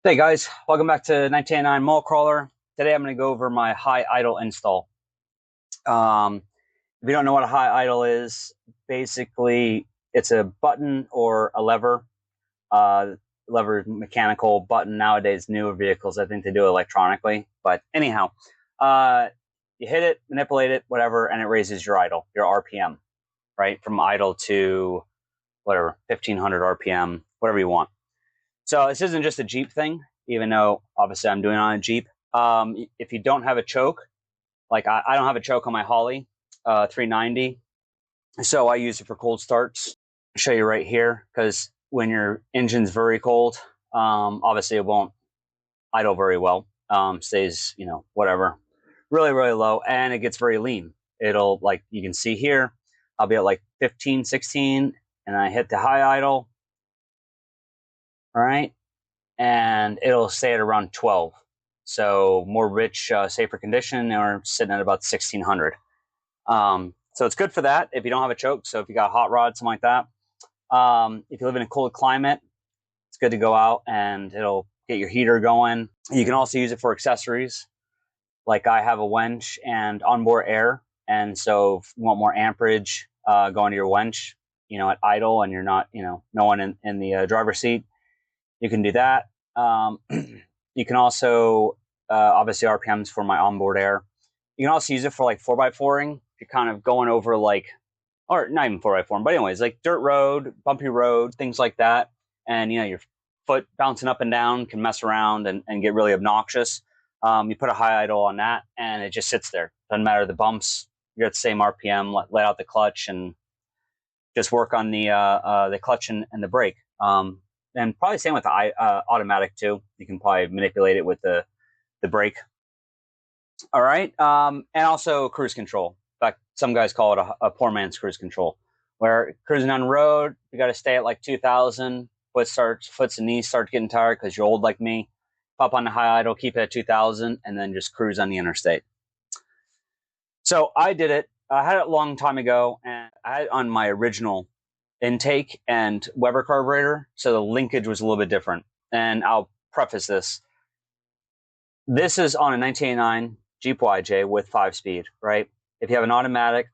Hey guys, welcome back to 1999 Mall Crawler. Today I'm going to go over my high idle install. If you don't know what a high idle is, basically it's a button or a lever. Lever mechanical, button nowadays newer vehicles I think they do electronically. But anyhow, uh, you hit it, manipulate it, whatever, and it raises your idle, your RPM, right? From idle to whatever, 1500 RPM, whatever you want. So this isn't just a Jeep thing, even though obviously I'm doing it on a Jeep. If you don't have a choke, like I don't have a choke on my Holly 390, so I use it for cold starts. I'll show you right here, because when your engine's very cold, obviously it won't idle very well. Stays, whatever, really, really low, and it gets very lean. It'll, like you can see here, I'll be at like 15, 16, and I hit the high idle, all right, and it'll stay at around 12. So more rich, safer condition, or sitting at about 1600. So it's good for that if you don't have a choke. So if you got a hot rod, something like that. If you live in a cold climate, it's good to go out and it'll get your heater going. You can also use it for accessories. Like I have a winch and onboard air. And so if you want more amperage going to your winch, at idle and you're not, no one in the driver's seat, you can do that. You can also, obviously RPMs for my onboard air. You can also use it for like 4x4ing. If you're kind of going over like, or not even 4x4, but anyways, like dirt road, bumpy road, things like that. And, your foot bouncing up and down can mess around and get really obnoxious. You put a high idle on that and it just sits there. Doesn't matter the bumps. You're at the same RPM, let out the clutch and just work on the clutch and the brake. And probably same with the automatic too. You can probably manipulate it with the brake. All right, and also cruise control. In fact, some guys call it a poor man's cruise control, where cruising on the road, you got to stay at like 2,000. Foots and knees start getting tired because you're old like me. Pop on the high idle, keep it at 2,000, and then just cruise on the interstate. So I did it. I had it a long time ago, and I had it on my original intake and Weber carburetor, so the linkage was a little bit different. And I'll preface this. This is on a 1989 Jeep YJ with 5-speed, right? If you have an automatic,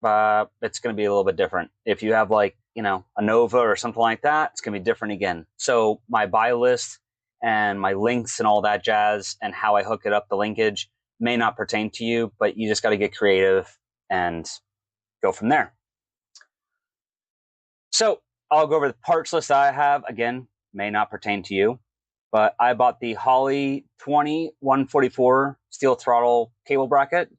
it's going to be a little bit different. If you have like, a Nova or something like that, it's going to be different again. So my buy list and my links and all that jazz and how I hook it up, the linkage, may not pertain to you, but you just got to get creative and go from there. So I'll go over the parts list that I have. Again, may not pertain to you, but I bought the Holly 144 steel throttle cable bracket.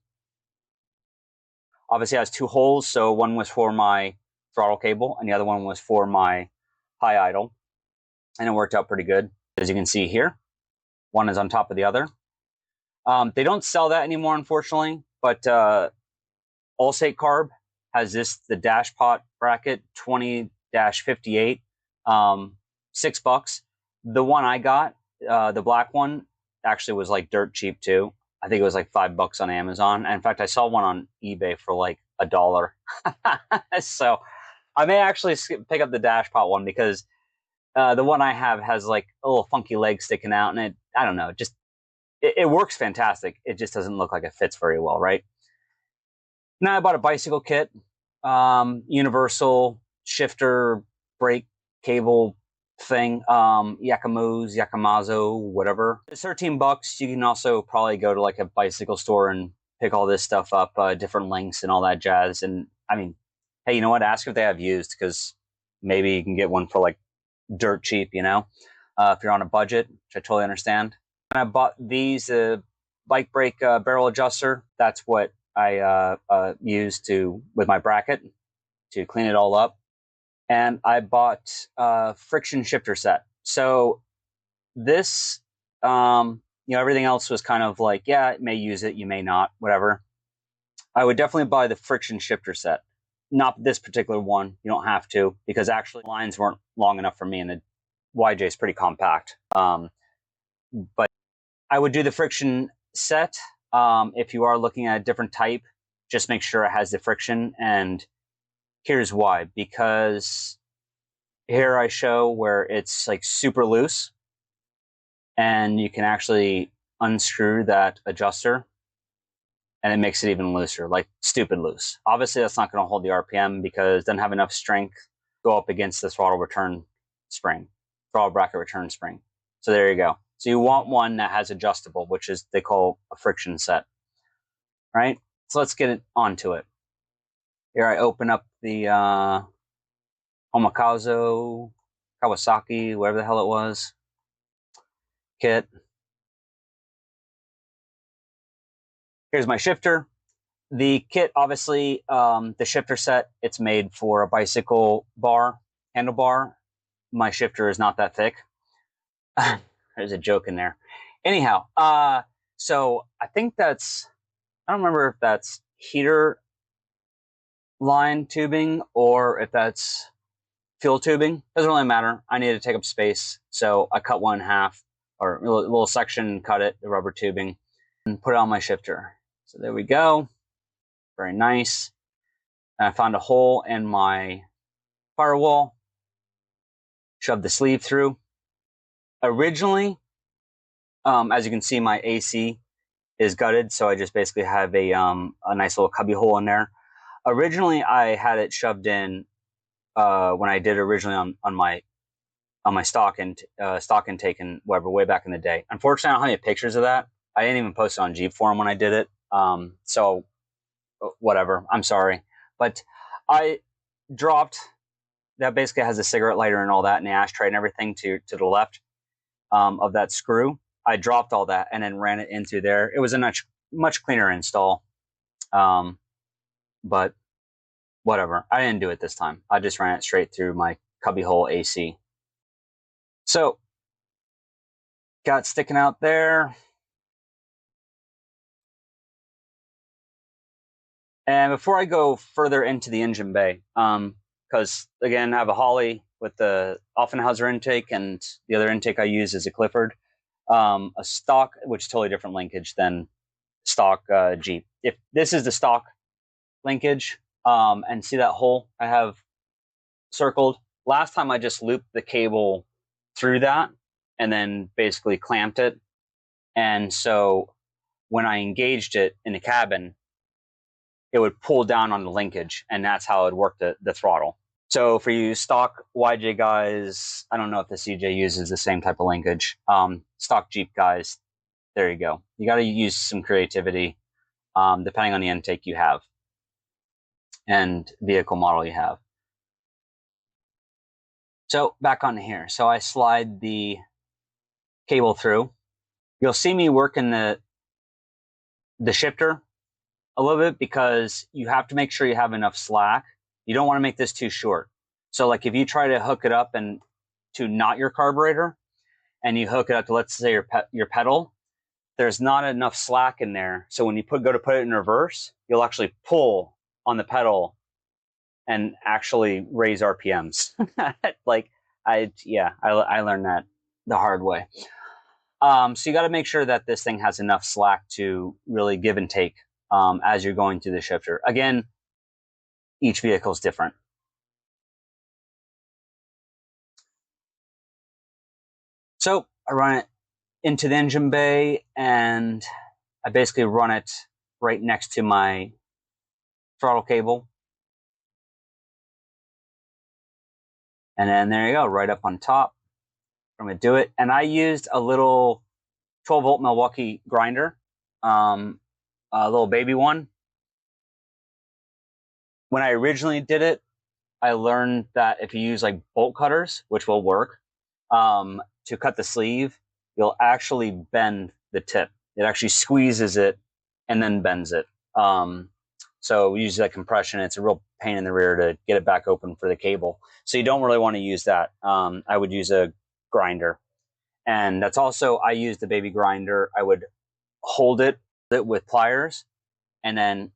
Obviously it has two holes, so one was for my throttle cable and the other one was for my high idle, and it worked out pretty good. As you can see here, one is on top of the other. They don't sell that anymore, unfortunately, but Allstate Carb has the dash pot bracket 20-58, $6. The one I got, the black one, actually was like dirt cheap too. I think it was like $5 on Amazon. And in fact, I saw one on eBay for like $1. So I may actually pick up the dash pot one, because the one I have has like a little funky leg sticking out, and I don't know, it works fantastic. It just doesn't look like it fits very well, right? Now I bought a bicycle kit, universal shifter, brake, cable thing, Yakamazo, whatever. It's $13. You can also probably go to like a bicycle store and pick all this stuff up, different links and all that jazz. And I mean, hey, you know what? Ask if they have used, because maybe you can get one for like dirt cheap, if you're on a budget, which I totally understand. And I bought these bike brake barrel adjuster. That's what I used with my bracket to clean it all up. And I bought a friction shifter set. So this, everything else was kind of like, yeah, it may use it, you may not, whatever. I would definitely buy the friction shifter set. Not this particular one. You don't have to, because actually lines weren't long enough for me, and the YJ is pretty compact. But I would do the friction set. If you are looking at a different type, just make sure it has the friction. And here's why. Because here I show where it's like super loose. and you can actually unscrew that adjuster, and it makes it even looser, like stupid loose. Obviously, that's not going to hold the RPM because it doesn't have enough strength to go up against the throttle return spring, throttle bracket return spring. So there you go. So you want one that has adjustable, which is they call a friction set, right? So let's get it onto it. Here I open up the Homikazo, Kawasaki, whatever the hell it was, kit. Here's my shifter. The kit, obviously, the shifter set, it's made for a bicycle bar, handlebar. My shifter is not that thick. There's a joke in there. Anyhow, so I think that's, I don't remember if that's heater line tubing or if that's fuel tubing. Doesn't really matter. I need to take up space, so I cut one in half, or a little section, cut it, the rubber tubing, and put it on my shifter. So there we go. Very nice. And I found a hole in my firewall, shoved the sleeve through. Originally, as you can see, my AC is gutted, so I just basically have a nice little cubby hole in there. Originally, I had it shoved in when I did originally on my stock intake and whatever way back in the day. Unfortunately, I don't have any pictures of that. I didn't even post it on Jeep Forum when I did it. So whatever. I'm sorry, but I dropped that. Basically has a cigarette lighter and all that, and the ashtray and everything to the left of that screw. I dropped all that and then ran it into there. It was a much cleaner install, but whatever. I didn't do it this time. I just ran it straight through my cubbyhole AC. So, got sticking out there. And before I go further into the engine bay, because again, I have a Holly with the Offenhauser intake, and the other intake I use is a Clifford, a stock, which is totally different linkage than stock Jeep. If this is the stock linkage, and see that hole I have circled, last time I just looped the cable through that and then basically clamped it. And so when I engaged it in the cabin, it would pull down on the linkage, and that's how it would work the throttle. So for you stock YJ guys, I don't know if the CJ uses the same type of linkage. Stock Jeep guys, there you go. You got to use some creativity depending on the intake you have and vehicle model you have. So back on here. So I slide the cable through. You'll see me working the shifter a little bit because you have to make sure you have enough slack. You don't want to make this too short. So like if you try to hook it up and to not your carburetor and you hook it up to, let's say, your pedal, there's not enough slack in there. So when you go to put it in reverse, you'll actually pull on the pedal and actually raise RPMs. Like I learned that the hard way. So you got to make sure that this thing has enough slack to really give and take as you're going through the shifter. Again, each vehicle is different. So I run it into the engine bay, and I basically run it right next to my throttle cable. And then there you go, right up on top. I'm going to do it. And I used a little 12-volt Milwaukee grinder, a little baby one. When I originally did it, I learned that if you use like bolt cutters, which will work, to cut the sleeve, you'll actually bend the tip. It actually squeezes it and then bends it. So we use that compression. It's a real pain in the rear to get it back open for the cable. So you don't really want to use that. I would use a grinder. And that's also, I use the baby grinder. I would hold it with pliers and then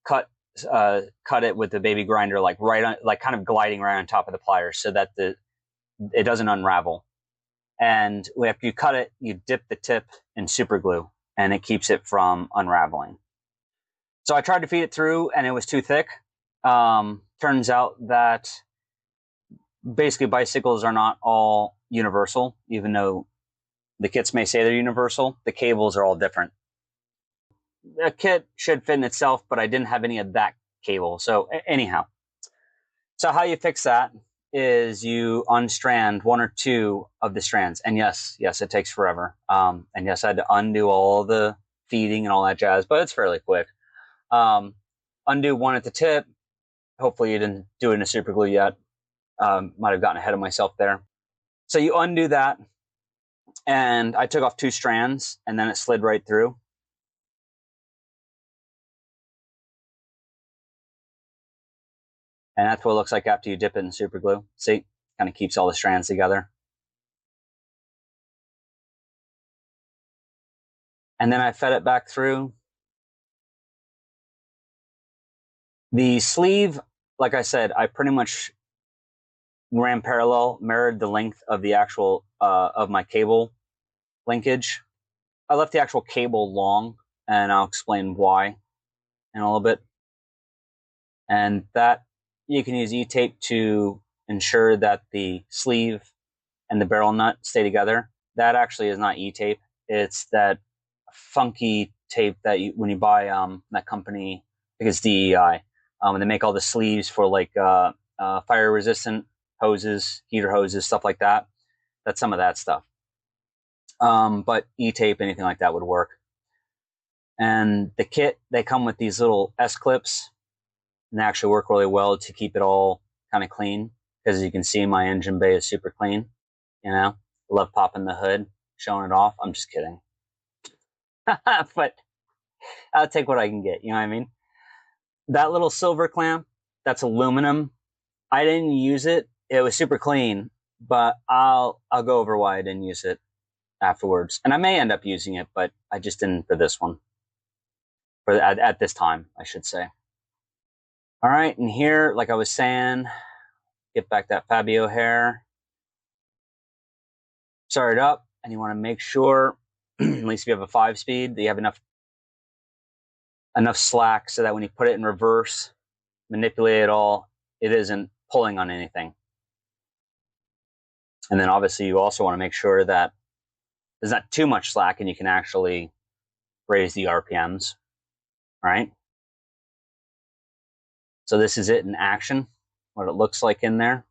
cut it with the baby grinder, like right on, like kind of gliding right on top of the pliers so that it doesn't unravel. And after you cut it, you dip the tip in super glue and it keeps it from unraveling. So I tried to feed it through and it was too thick. Turns out that basically bicycles are not all universal, even though The kits may say they're universal. The cables are all different. The kit should fit in itself, but I didn't have any of that cable. So anyhow, so how you fix that is you unstrand one or two of the strands. And yes, it takes forever. And yes, I had to undo all the feeding and all that jazz, but it's fairly quick. Undo one at the tip. Hopefully you didn't do it in a super glue yet. Might have gotten ahead of myself there. So you undo that, and I took off two strands, and then it slid right through. And that's what it looks like after you dip it in super glue. See, kind of keeps all the strands together. And then I fed it back through. The sleeve, like I said, I pretty much ran parallel, mirrored the length of the actual of my cable linkage. I left the actual cable long, and I'll explain why in a little bit. And that you can use E-tape to ensure that the sleeve and the barrel nut stay together. That actually is not E-tape. It's that funky tape that when you buy that company, I think it's DEI, and they make all the sleeves for like fire resistant hoses, heater hoses, stuff like that. That's some of that stuff. But E-tape, anything like that would work. And the kit, they come with these little S-clips, and they actually work really well to keep it all kind of clean. Because as you can see, my engine bay is super clean. You know, love popping the hood, showing it off. I'm just kidding. But I'll take what I can get. You know what I mean? That little silver clamp, that's aluminum. I didn't use it. It was super clean, but I'll go over why I didn't use it afterwards. And I may end up using it, but I just didn't for this one. At this time, I should say. All right, and here, like I was saying, get back that Fabio hair. Start it up, and you want to make sure, at least if you have a 5-speed, that you have enough slack so that when you put it in reverse, manipulate it all, it isn't pulling on anything. And then obviously you also want to make sure that there's not too much slack and you can actually raise the RPMs, right? So this is it in action, what it looks like in there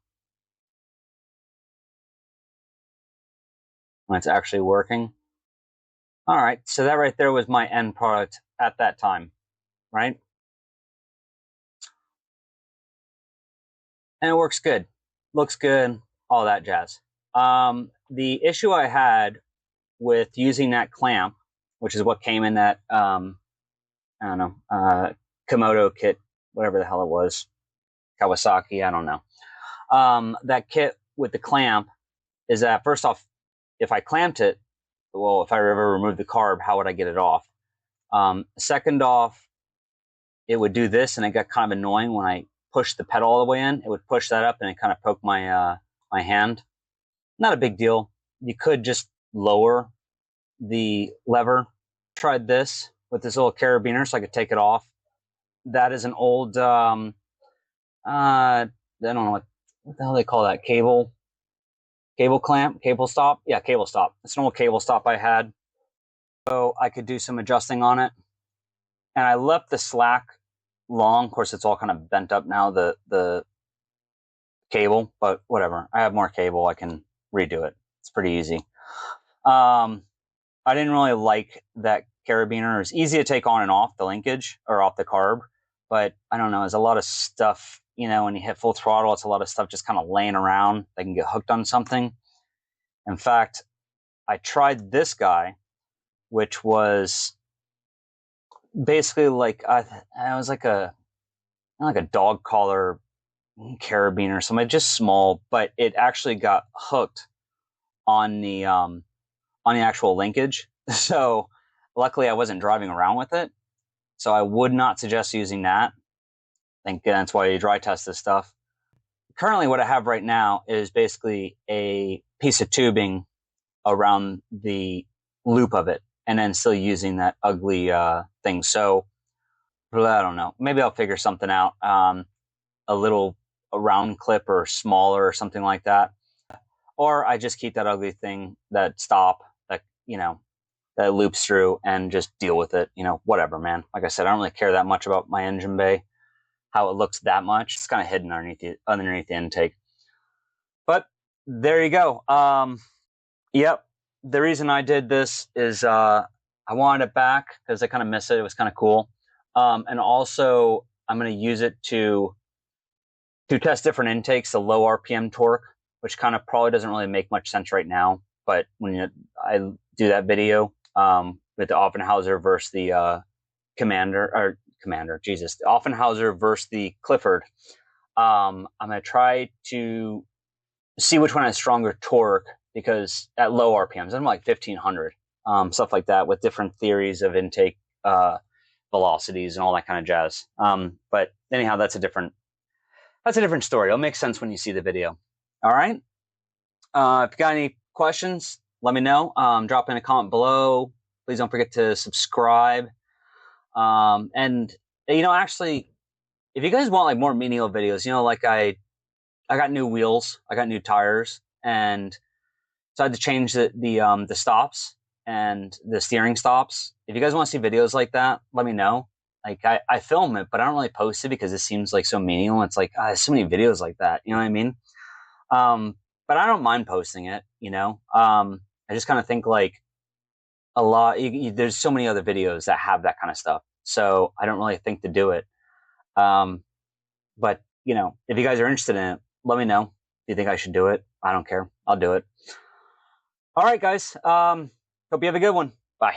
when it's actually working. All right, so that right there was my end product at that time, right? And it works good, looks good, all that jazz. The issue I had with using that clamp, which is what came in that, I don't know, Komodo kit, whatever the hell it was, Kawasaki, I don't know. That kit with the clamp is that, first off, if I clamped it, well, if I ever removed the carb, how would I get it off? Second off, it would do this, and it got kind of annoying when I pushed the pedal all the way in. It would push that up, and it kind of poked my my hand. Not a big deal. You could just lower the lever. Tried this with this little carabiner so I could take it off. That is an old, I don't know what the hell they call that, cable clamp, cable stop. Yeah, cable stop. It's an old cable stop I had. So I could do some adjusting on it. And I left the slack long. Of course, it's all kind of bent up now, the cable, but whatever. I have more cable. I can redo it. It's pretty easy. I didn't really like that carabiner. It was easy to take on and off the linkage or off the carb, but I don't know. There's a lot of stuff, you know, when you hit full throttle, it's a lot of stuff just kind of laying around. They can get hooked on something. In fact, I tried this guy, which was basically like, it was like a dog collar carabiner or something, just small, but it actually got hooked on the actual linkage. So luckily I wasn't driving around with it. So I would not suggest using that. I think that's why you dry test this stuff. Currently what I have right now is basically a piece of tubing around the loop of it, and then still using that ugly thing. So I don't know. Maybe I'll figure something out. A round clip or smaller or something like that. Or I just keep that ugly thing, that stop, that you know, that it loops through and just deal with it. You know, whatever, man. Like I said, I don't really care that much about my engine bay, how it looks that much. It's kind of hidden underneath the intake. But there you go. Yep. The reason I did this is I wanted it back because I kind of miss it. It was kind of cool. And also, I'm going to use it to test different intakes, the low RPM torque, which kind of probably doesn't really make much sense right now. But when I do that video with the Offenhauser versus the Commander, the Offenhauser versus the Clifford, I'm going to try to see which one has stronger torque, because at low RPMs, I'm like 1500, stuff like that, with different theories of intake velocities and all that kind of jazz. But anyhow, that's a different story. It'll make sense when you see the video. All right. If you got any questions, let me know. Drop in a comment below. Please don't forget to subscribe. And actually, if you guys want like more menial videos, like I got new wheels, I got new tires, and so I had to change the stops and the steering stops. If you guys want to see videos like that, let me know. Like I film it, but I don't really post it because it seems like so menial. It's like, there's so many videos like that. You know what I mean? But I don't mind posting it, I just kind of think like a lot, there's so many other videos that have that kind of stuff. So I don't really think to do it. But if you guys are interested in it, let me know. Do you think I should do it? I don't care. I'll do it. All right, guys. Hope you have a good one. Bye.